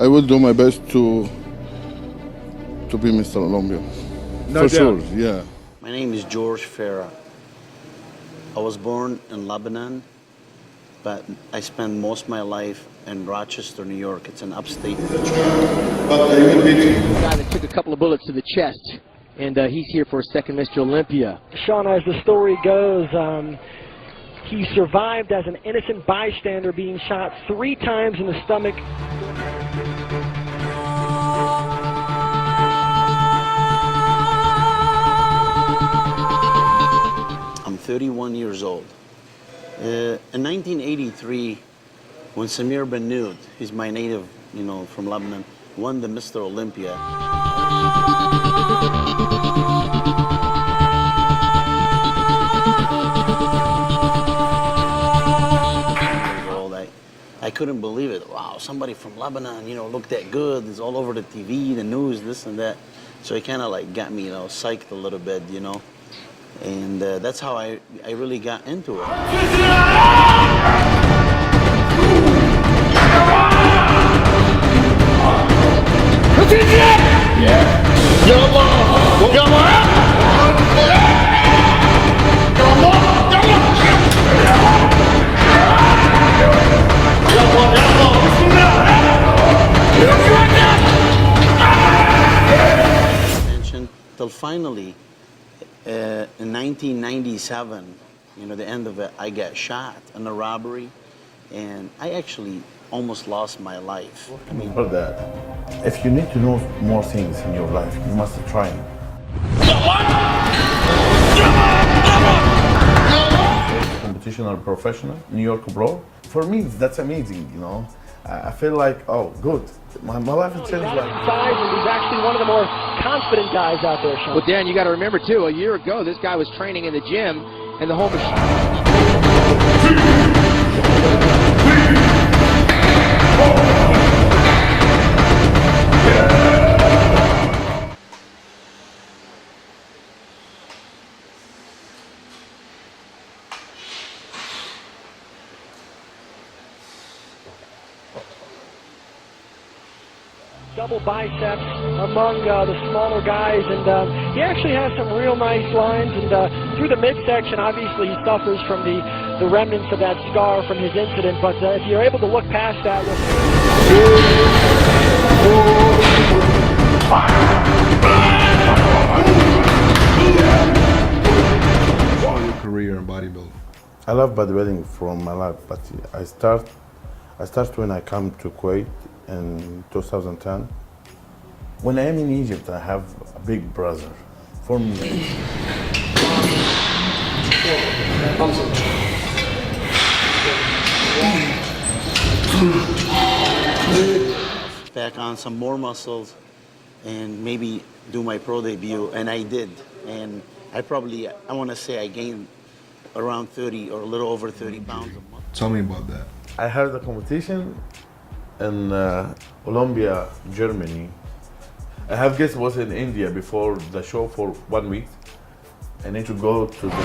I will do my best to be Mr. Olympia. No For doubt. sure, yeah. My name is George Farah. I was born in Lebanon, but I spent most of my life in Rochester, New York. It's an upstate. But I will beat you. Guy that took a couple of bullets to the chest, and he's here for a second Mr. Olympia. Sean, as the story goes, he survived as an innocent bystander being shot 3 times in the stomach. I'm 31 years old. In 1983, when Samir Bannoud, he's my native, from Lebanon, won the Mr. Olympia. I couldn't believe it. Wow, somebody from Lebanon, looked that good. It's all over the TV, the news, this and that. So it kind of like got me, psyched a little bit, And that's how I really got into it. Till finally, in 1997, the end of it, I got shot in a robbery, and I actually almost lost my life. For that, if you need to know more things in your life, you must train. Competition or professional, New York Pro. For me, that's amazing, I feel like, oh, good. My life has changed. He's actually one of the more confident guys out there, Sean. Well, Dan, you got to remember, too, a year ago, this guy was training in the gym, and the whole machine. Double biceps among the smaller guys, and he actually has some real nice lines, and through the midsection, obviously he suffers from the remnants of that scar from his incident, but if you're able to look past that Your career in bodybuilding. I love bodybuilding from my life, but I start when I come to Kuwait in 2010. When I am in Egypt, I have a big brother for me. Back on some more muscles and maybe do my pro debut, and I did. And I want to say I gained around 30 or a little over 30 pounds a month. Tell me about that. I had a competition in Olympia, Germany. I have guest was in India before the show for 1 week. I need to go to the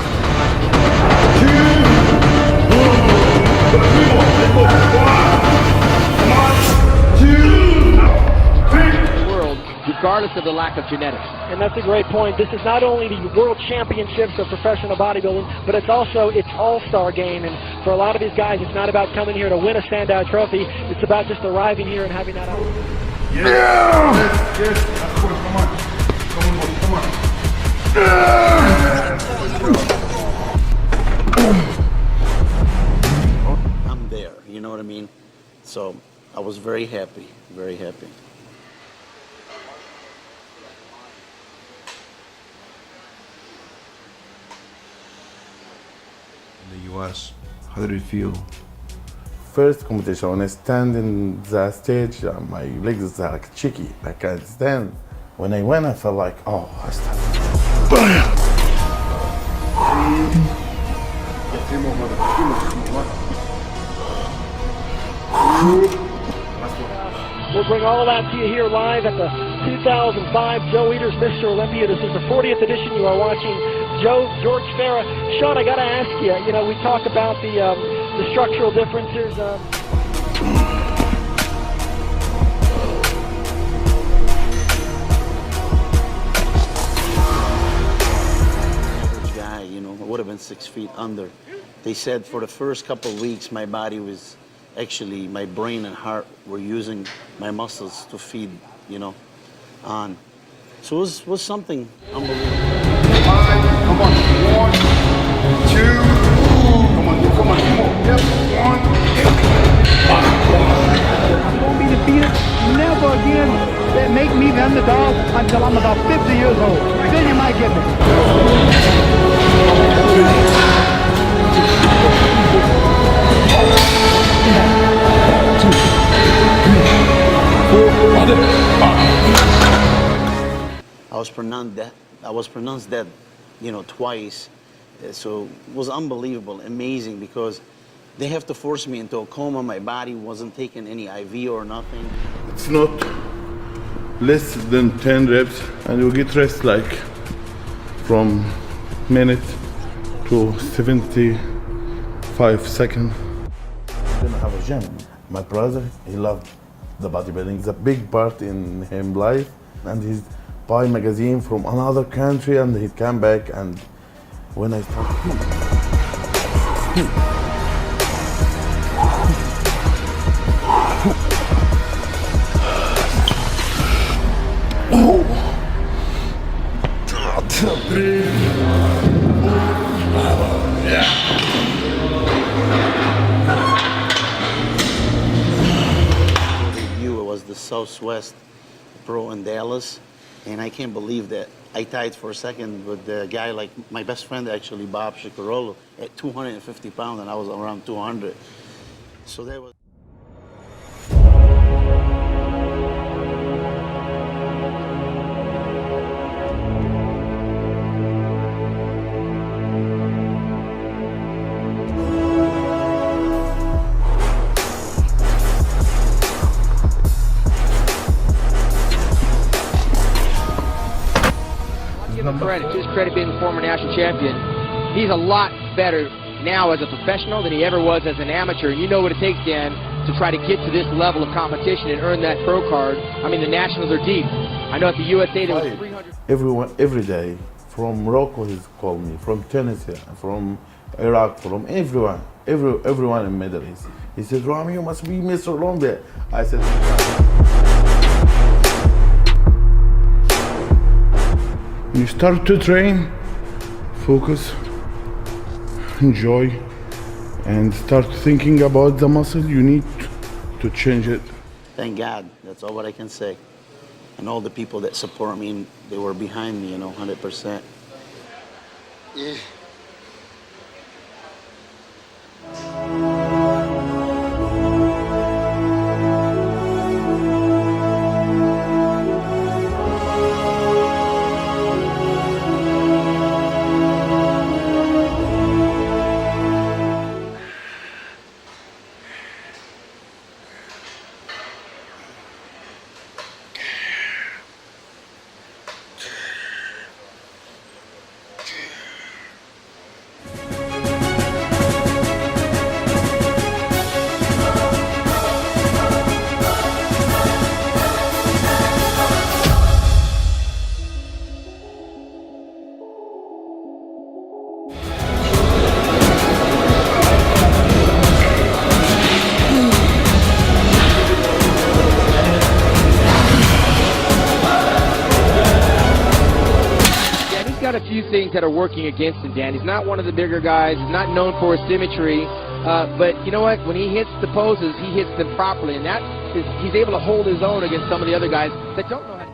World, regardless of the lack of genetics. And that's a great point. This is not only the World Championships of professional bodybuilding, but it's also its all-star game. And for a lot of these guys, it's not about coming here to win a standout trophy. It's about just arriving here and having that opportunity. Yes, yes, of course, come on. I'm there, you know what I mean? So I was very happy, very happy. In the U.S., how did it feel? first competition. When I stand in the stage, my legs are like cheeky. I can't stand. When I went, I felt like, oh, I started. We'll bring all of that to you here live at the 2005 Joe Eaters Mr. Olympia. This is the 40th edition. You are watching George Farah. Sean, I got to ask you, we talk about the structural differences. 6 feet under. They said for the first couple of weeks, my body was actually, my brain and heart were using my muscles to feed, you know, on. So it was something unbelievable. 5, come on, 1, 2, come on, come on, yep, 1, Won't be defeated, never again. They make me the underdog until I'm about 50 years old. Then you might get me. I was pronounced dead, you know, twice. So it was unbelievable, amazing, because they have to force me into a coma. My body wasn't taking any IV or nothing. It's not less than 10 reps, and you get rest like from minute to 75 seconds. Didn't have a gym. My brother, he loved the bodybuilding. It's a big part in his life, and he's buy magazine from another country, and he came back. And when I started, it was the Southwest Pro in Dallas. And I can't believe that I tied for a second with a guy like my best friend, actually, Bob Chicarolo, at 250 pounds, and I was around 200. So that was. Give him credit, to his credit being the former national champion. He's a lot better now as a professional than he ever was as an amateur. And you know what it takes, Dan, to try to get to this level of competition and earn that pro card. I mean, the nationals are deep. I know at the USA there was 300. everyone, every day, from Morocco he's called me, from Tunisia, from Iraq, from everyone in Middle East. He said, Rami, you must be Mr. Olympia. I said, when you start to train, focus, enjoy, and start thinking about the muscle, you need to change it. Thank God, that's all what I can say. And all the people that support me, they were behind me, you know, 100%. Yeah. Got a few things that are working against him, Dan. He's not one of the bigger guys. He's not known for his symmetry. But you know what? When he hits the poses, he hits them properly. And that is, he's able to hold his own against some of the other guys that don't know how to.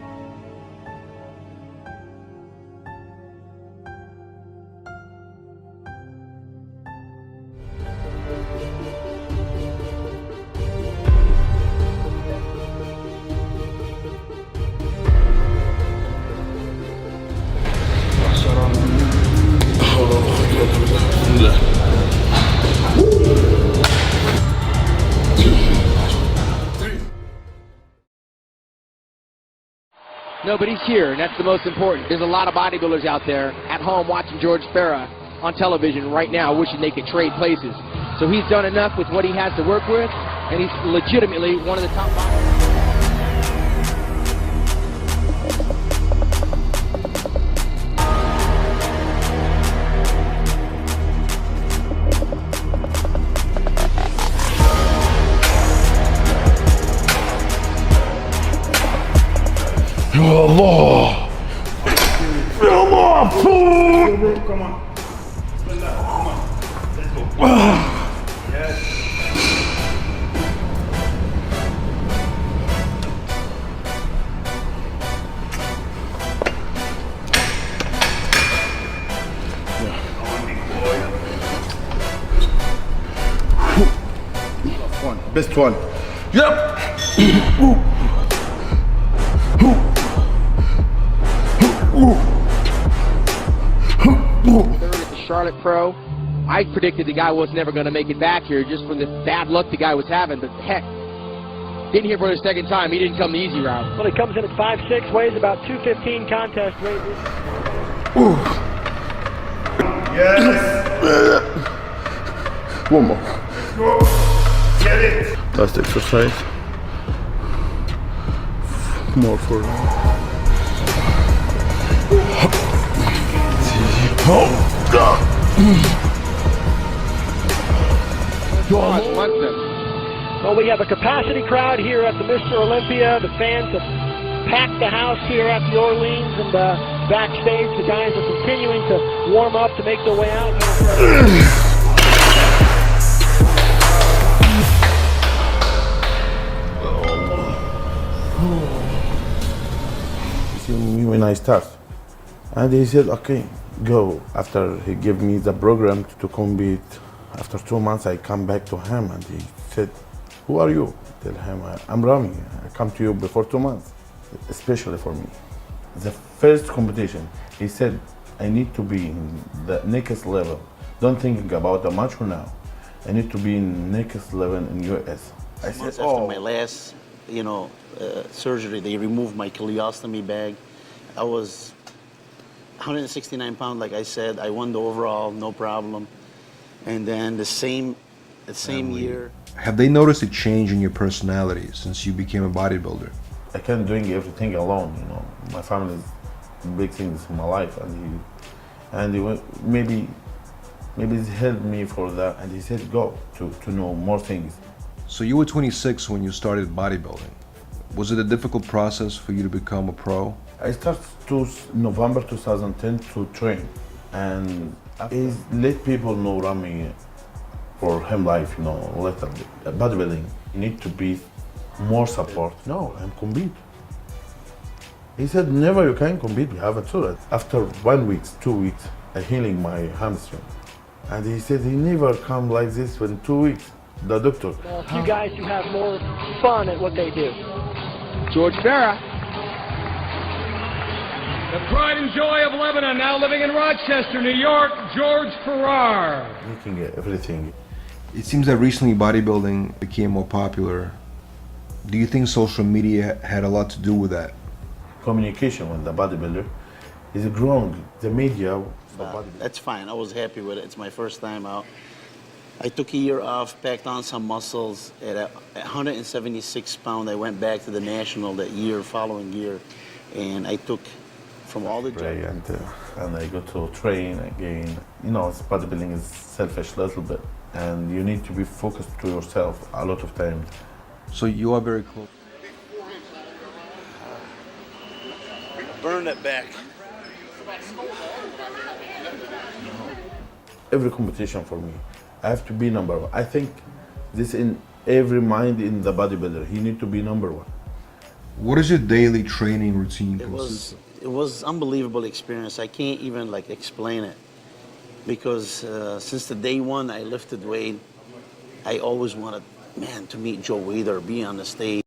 No, but he's here, and that's the most important. There's a lot of bodybuilders out there at home watching George Farah on television right now wishing they could trade places. So he's done enough with what he has to work with, and he's legitimately one of the top bodybuilders. يا الله يا الله Come on. Bismillah. Come on. Let's go. Yes. Best one. Yep. Third at the Charlotte Pro. I predicted the guy was never going to make it back here just from the bad luck the guy was having, but heck, getting here for the second time, he didn't come the easy route. Well, he comes in at 5'6", weighs about 215 contest weight. Yes. One more. Go. Get it. Last exercise. More for. Well, we have a capacity crowd here at the Mr. Olympia. The fans have packed the house here at the Orleans, and backstage the guys are continuing to warm up to make their way out. See me when I start, and he said, okay, go. After he gave me the program to compete, after 2 months I come back to him and he said, who are you? I tell him, I'm Rami. I come to you before 2 months, especially for me. The first competition, he said, I need to be in the next level. Don't think about the match now. I need to be in next level in US. I said, Months after my last, surgery, they removed my ileostomy bag. I was 169 pounds, like I said. I won the overall, no problem. And then the same year. Have they noticed a change in your personality since you became a bodybuilder? I can't doing everything alone, My family is big things in my life, and he went, maybe it helped me for that, and he said go to know more things. So you were 26 when you started bodybuilding. Was it a difficult process for you to become a pro? I started November 2010 to train, and he let people know Rami for him life, little bit. Bodybuilding, you need to be more support. No, I'm compete. He said, never you can compete, you have a tour. After 1 week, 2 weeks, I healing my hamstring. And he said, he never come like this in 2 weeks, the doctor. A few guys who have more fun at what they do. George Farah. The pride and joy of Lebanon, now living in Rochester, New York, George Farrar. Making everything. It seems that recently bodybuilding became more popular. Do you think social media had a lot to do with that? Communication with the bodybuilder is growing. The media. That's fine. I was happy with it. It's my first time out. I took a year off, packed on some muscles. At 176 pounds, I went back to the national that year, following year, and I took from all the pray and I go to train again. Bodybuilding is selfish a little bit, and you need to be focused to yourself a lot of times. So you are very close. Burn that back. Every competition for me, I have to be number one. I think this in every mind in the bodybuilder, he need to be number one. What is your daily training routine? It was unbelievable experience. I can't even explain it, because since the day one I lifted weight, I always wanted, to meet Joe Weider, be on the stage.